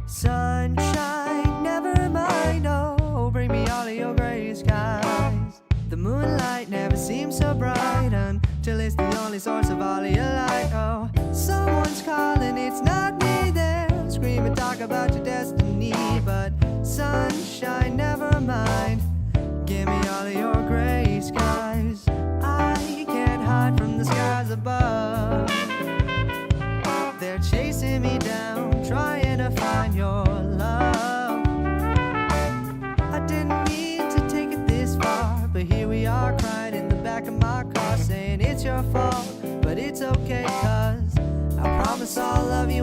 Sunshine, never mind, oh, bring me all of your gray skies. The moonlight never seems so bright until it's the only source of all of your light. Oh, someone's calling, it's not me. They'll scream and talk about your destiny. But sunshine, never mind, give me all of your gray skies. I can't hide from the skies above. They're chasing me down, trying to find your love. I didn't mean to take it this far, but here we are crying in the back of my car, saying it's your fault, but it's it's okay, 'cause I promise I'll love you